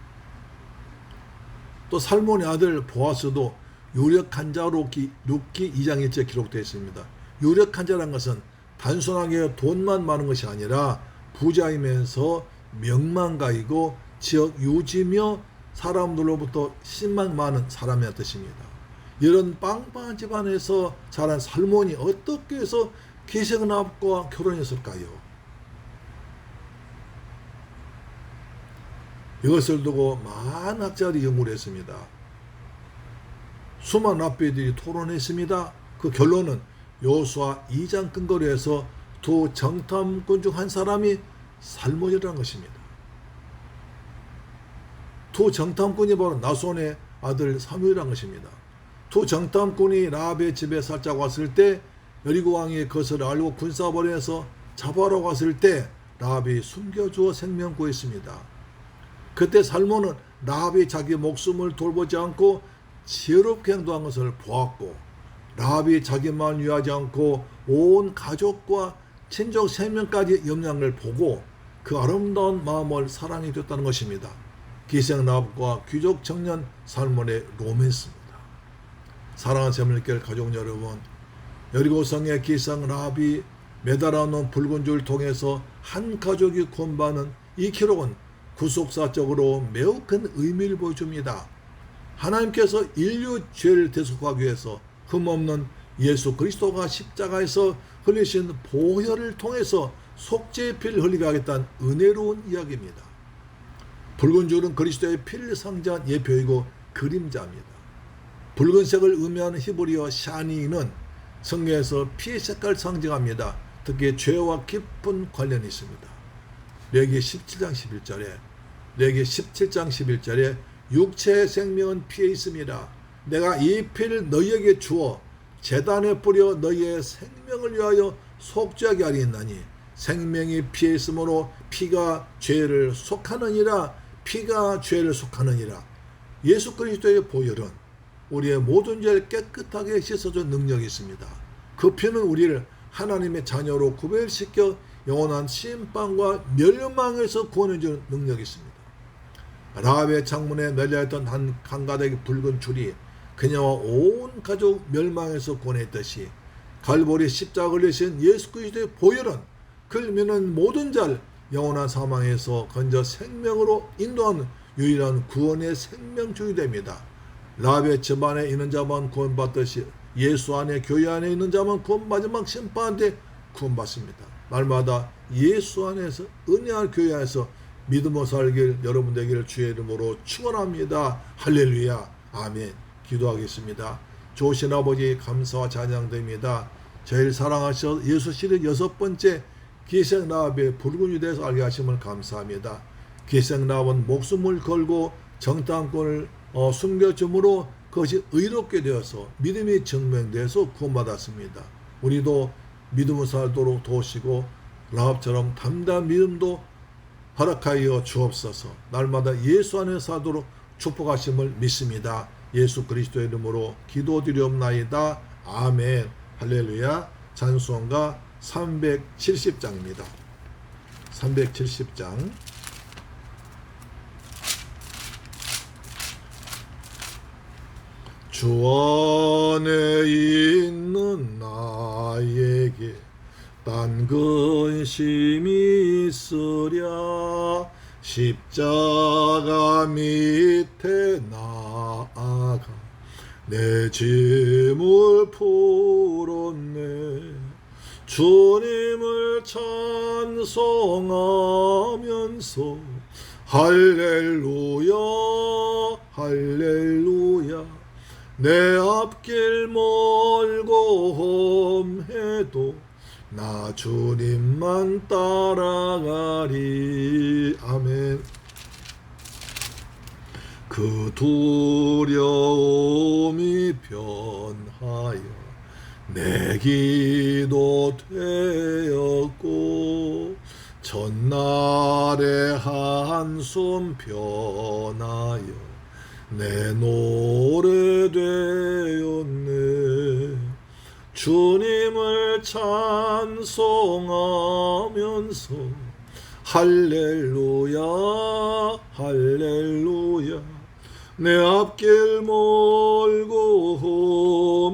또 살몬의 아들 보아스도 유력한 자로 룻기 2장 1절에 기록되어 있습니다. 유력한 자란 것은 단순하게 돈만 많은 것이 아니라 부자이면서 명망가이고 지역 유지며 사람들로부터 신망 많은 사람이란 뜻입니다. 이런 빵빵한 집안에서 자란 살몬이 어떻게 해서 기생 라합과 결혼했을까요? 이것을 두고 많은 학자들이 연구를 했습니다. 수많은 랍비들이 토론했습니다. 그 결론은 여호수아 2장 근거로 해서 두 정탐꾼 중 한 사람이 살몬이라는 것입니다. 두 정탐꾼이 바로 나손의 아들 사무엘이라는 것입니다. 두 정탐꾼이 라합의 집에 살짝 왔을 때 여리고 왕이 그것을 알고 군사벌에서 잡아러 갔을 때 라합이 숨겨주어 생명 구했습니다. 그때 살몬은 라합이 자기 목숨을 돌보지 않고 지혜롭게 행동한 것을 보았고, 라합이 자기만 위하지 않고 온 가족과 친족 3명까지 염려를 보고 그 아름다운 마음을 사랑이 됐다는 것입니다. 기생 라합과 귀족 청년 살몬의 로맨스입니다. 사랑하는 새물길 가족 여러분, 여리고성의 기생 라합이 매달아 놓은 붉은 줄을 통해서 한 가족이 구원받는 이 기록은 구속사적으로 매우 큰 의미를 보여줍니다. 하나님께서 인류 죄를 대속하기 위해서 흠없는 예수 그리스도가 십자가에서 흘리신 보혈을 통해서 속죄의 피를 흘리게 하겠다는 은혜로운 이야기입니다. 붉은 줄은 그리스도의 피를 상징한 예표이고 그림자입니다. 붉은색을 의미하는 히브리어 샤니는 성경에서 피의 색깔을 상징합니다. 특히 죄와 깊은 관련이 있습니다. 레위기 17장 11절에 레위기 17장 11절에 육체의 생명은 피에 있습니다. 내가 이 피를 너희에게 주어 제단에 뿌려 너희의 생명을 위하여 속죄하게 하리나니 생명이 피에 있으므로 피가 죄를 속하느니라. 피가 죄를 속하느니라. 예수 그리스도의 보혈은 우리의 모든 죄를 깨끗하게 씻어줄 능력이 있습니다. 그 피는 우리를 하나님의 자녀로 구별시켜 영원한 심판과 멸망에서 구원해주는 능력이 있습니다. 라합의 창문에 널려있던 한 가닥의 붉은 줄이 그녀와 온 가족 멸망에서 구원했듯이 갈보리 십자가를 흘리신 예수 그리스도의 보혈은 그를 믿는 모든 자를 영원한 사망에서 건져 생명으로 인도하는 유일한 구원의 생명줄이 됩니다. 라합의 집안에 있는 자만 구원받듯이 예수 안에 교회 안에 있는 자만 마지막 심판 때 구원받습니다. 날마다 예수 안에서 은혜한 교회 안에서 믿음으로 살길 여러분 되기를 주의 이름으로 축원합니다. 할렐루야. 아멘. 기도하겠습니다. 좋으신 아버지 감사와 찬양드립니다. 제일 사랑하셔 예수 시대 6번째 기생 라합의 붉은 유대에서 알게 하심을 감사합니다. 기생 라합은 목숨을 걸고 정탐꾼을 숨겨줌으로 그것이 의롭게 되어서 믿음이 증명되어서 구원받았습니다. 우리도 믿음을 살도록 도우시고 라합처럼 담대한 믿음도 허락하여 주옵소서. 날마다 예수 안에 사도록 축복하심을 믿습니다. 예수 그리스도의 이름으로 기도드리옵나이다. 아멘. 할렐루야. 찬송가 370장입니다. 370장. 주 안에 있는 나에게 딴 근심이 있으랴. 십자가 밑에 나아가 내 짐을 풀었네. 주님을 찬송하면서 할렐루야 할렐루야. 내 앞길 멀고 험해도 나 주님만 따라가리. 아멘. 그 두려움이 변하여 내 기도 되었고 전날의 한숨 변하여 내 노래 되었네. 주님을 찬송하면서 할렐루야 할렐루야. 내 앞길 멀고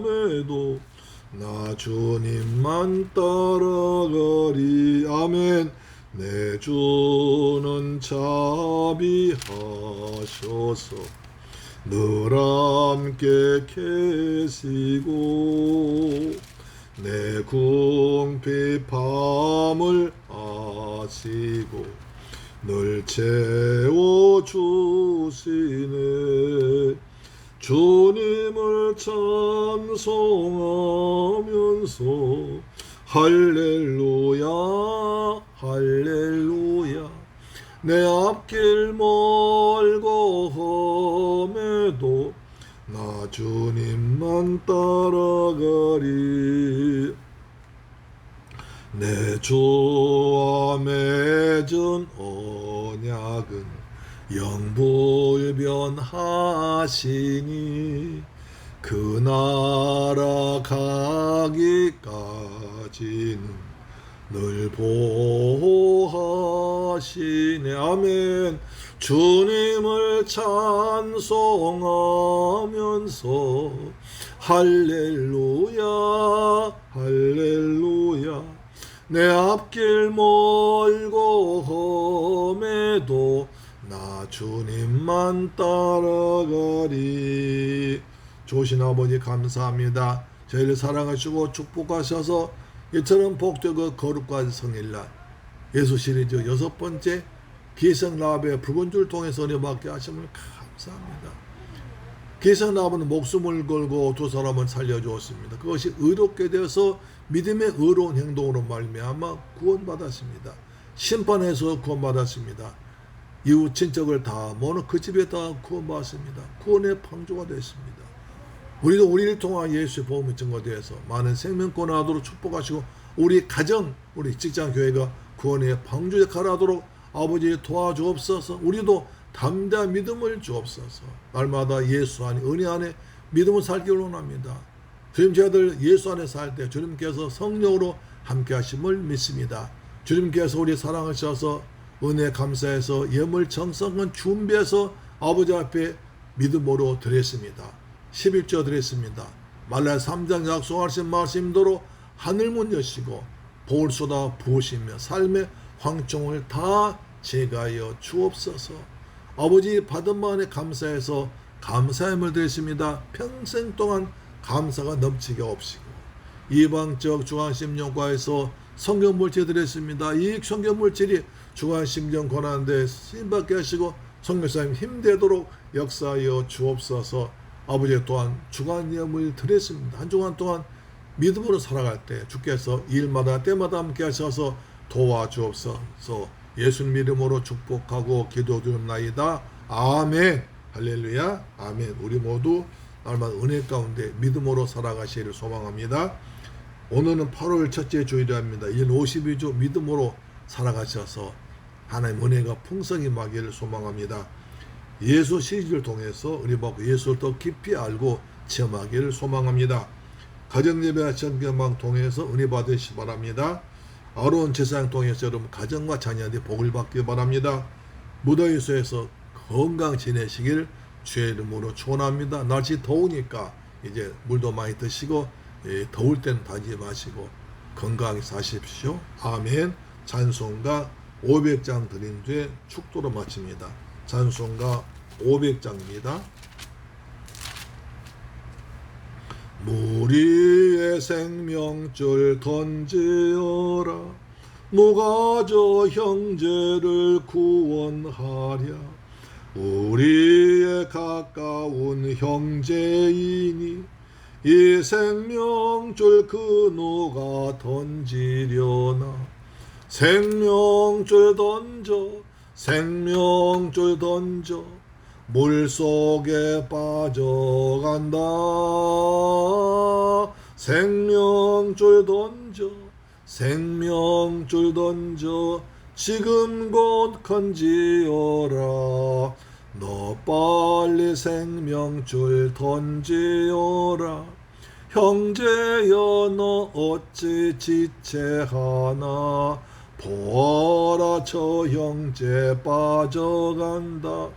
험해도 나 주님만 따라가리. 아멘. 내 주는 자비하셔서 늘 함께 계시고 내 궁핍 밤을 아시고 늘 채워주시네. 주님을 찬송하면서 할렐루야 할렐루야. 내 앞길 멀고 험해도 나 주님만 따라가리. 내 주와 맺은 언약은 영불변하시니 그 나라 가기까지는 늘 보호하시네. 아멘. 주님을 찬송하면서 할렐루야 할렐루야. 내 앞길 멀고 험해도 나 주님만 따라가리. 좋으신 아버지 감사합니다. 저희를 사랑하시고 축복하셔서 이처럼 복되고 거룩한 성일날 예수 시리즈 6번째 기생라합의 붉은 줄 통해서 은혜 받게 하심을 감사합니다. 기생라합은 목숨을 걸고 두 사람을 살려주었습니다. 그것이 의롭게 되어서 믿음의 의로운 행동으로 말미암아 구원받았습니다. 심판에서 구원받았습니다. 이웃 친척을 다 모으는 그 집에 다 구원받았습니다. 구원의 방주가 되었습니다. 우리도 우리를 통한 예수의 복음이 증거되어서 많은 생명권을 하도록 축복하시고 우리 가정, 우리 직장 교회가 구원의 방주 역할을 하도록 아버지 도와주옵소서. 우리도 담대한 믿음을 주옵소서. 날마다 예수 안에 은혜 안에 믿음을 살기를 원합니다. 주님 저희들 예수 안에 살 때 주님께서 성령으로 함께 하심을 믿습니다. 주님께서 우리 사랑하셔서 은혜 감사해서 예물 정성은 준비해서 아버지 앞에 믿음으로 드렸습니다. 11조 드렸습니다. 말라야 3장 약속하신 말씀대로 하늘문 여시고 복을 쏟아 부으시며 삶의 황총을 다 제거하여 주옵소서. 아버지 받은 바에 감사해서 감사함을 드렸습니다. 평생 동안 감사가 넘치게 없이고 이방적 중앙심령과에서 성경물질 드렸습니다. 이 성경물질이 중앙심령 권한대 쓰임받게 하시고 선교사님 힘되도록 역사하여 주옵소서. 아버지 또한 주간예물 드렸습니다. 한 주간 동안 믿음으로 살아갈 때 주께서 일마다 때마다 함께 하셔서 도와주옵소서. 예수님 이름으로 축복하고 기도드립나이다. 아멘. 할렐루야. 아멘. 우리 모두 날마다 은혜 가운데 믿음으로 살아가시기를 소망합니다. 오늘은 8월 첫째 주일입니다. 52주 믿음으로 살아가셔서 하나님 은혜가 풍성히 임하기를 소망합니다. 예수 시리즈를 통해서 은혜 받고 예수를 더 깊이 알고 체험하기를 소망합니다. 가정예배 전경방 통해서 은혜 받으시기 바랍니다. 어려운 제사장 통해서 여러분 가정과 자녀한테 복을 받기 바랍니다. 무더위소에서 건강 지내시길 주의 이름으로 축원합니다. 날씨 더우니까 이제 물도 많이 드시고 더울 때는 다니지 마시고 건강히 사십시오. 아멘. 찬송가 500장 드린 뒤에 축도로 마칩니다. 찬송가 500장입니다. 무리의 생명줄 던지어라. 누가 저 형제를 구원하랴. 우리의 가까운 형제이니 이 생명줄 그 누가 던지려나. 생명줄 던져 생명줄 던져 물속에 빠져간다. 생명줄 던져 생명줄 던져 지금 곧 건지어라. 너 빨리 생명줄 던지어라. 형제여 너 어찌 지체하나. 보아라 저 형제 빠져간다.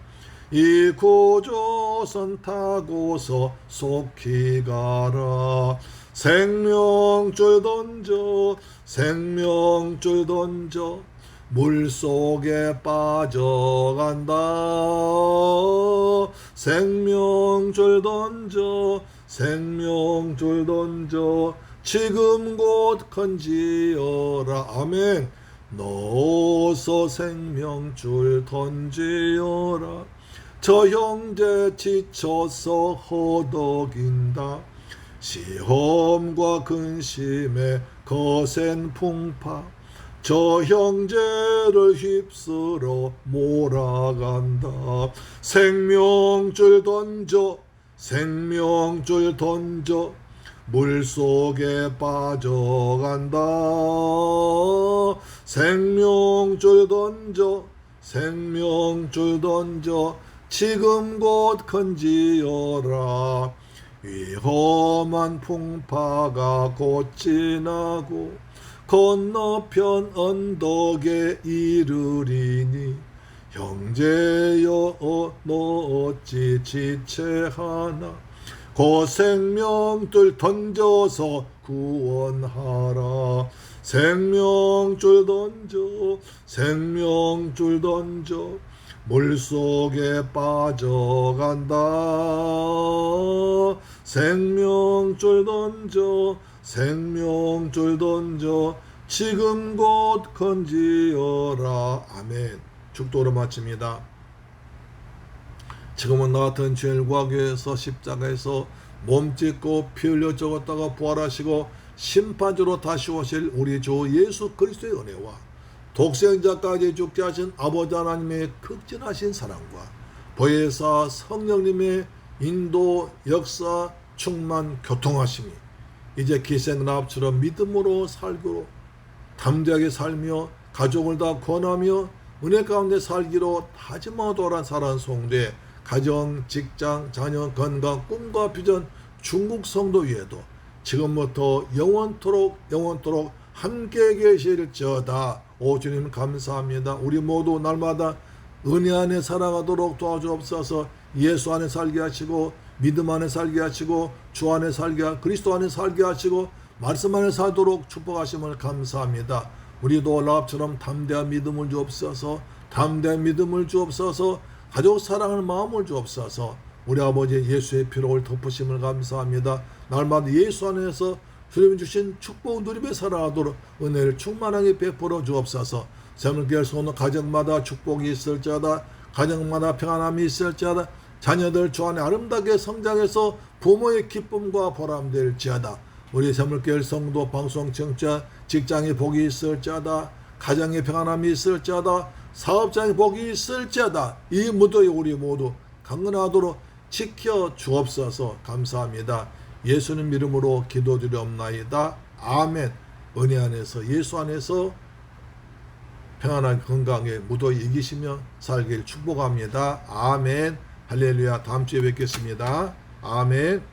이 고조선 타고서 속히 가라. 생명줄 던져 생명줄 던져 물속에 빠져간다. 생명줄 던져 생명줄 던져 지금 곧 건지어라. 아멘. 넣어서 생명줄 던지어라. 저 형제 지쳐서 허덕인다. 시험과 근심에 거센 풍파. 저 형제를 휩쓸어 몰아간다. 생명줄 던져 생명줄 던져 물속에 빠져간다. 생명줄 던져 생명줄 던져 지금 곧 건지어라. 위험한 풍파가 곧 지나고 건너편 언덕에 이르리니 형제여 너 어찌 지체하나. 그 생명줄 던져서 구원하라. 생명줄 던져 생명줄 던져 물속에 빠져간다. 생명줄 던져 생명줄 던져 지금 곧 건지어라. 아멘. 축도로 마칩니다. 지금은 나 같은 죄를 구하기 위해서 십자가에서 몸 찢고 피 흘려 죽었다가 부활하시고 심판주로 다시 오실 우리 주 예수 그리스도의 은혜와 독생자까지 죽게 하신 아버지 하나님의 극진하신 사랑과 보혜사 성령님의 인도 역사 충만 교통하심이 이제 기생나합처럼 믿음으로 살고 담대하게 살며 가족을 다 권하며 은혜 가운데 살기로 다짐하도록 살아온 성도의 가정, 직장, 자녀, 건강, 꿈과 비전 중국 성도 위에도 지금부터 영원토록 함께 계실지어다. 오 주님 감사합니다. 우리 모두 날마다 은혜 안에 살아가도록 도와주옵소서. 예수 안에 살게 하시고 믿음 안에 살게 하시고 주 안에 살게 하시고 그리스도 안에 살게 하시고 말씀 안에 살도록 축복하심을 감사합니다. 우리도 라합처럼 담대한 믿음을 주옵소서. 담대한 믿음을 주옵소서. 가족 사랑하는 마음을 주옵소서. 우리 아버지 예수의 피로 덮으심을 감사합니다. 날마다 예수 안에서 주님이 주신 축복 누림에 살아가도록 은혜를 충만하게 베풀어 주옵소서. 새물교회 소는 가정마다 축복이 있을지어다. 가정마다 평안함이 있을지어다. 자녀들 주 안에 아름답게 성장해서 부모의 기쁨과 보람될지어다. 우리 새물교회 성도 방송 청취자 직장에 복이 있을지어다. 가정에 평안함이 있을지어다. 사업장에 복이 있을지어다. 이 무더위 우리 모두 강건하도록 지켜 주옵소서. 감사합니다. 예수님 이름으로 기도드리옵나이다. 아멘. 은혜 안에서 예수 안에서 평안하게 건강하게 무더위 이기시며 살길 축복합니다. 아멘. 할렐루야. 다음 주에 뵙겠습니다. 아멘.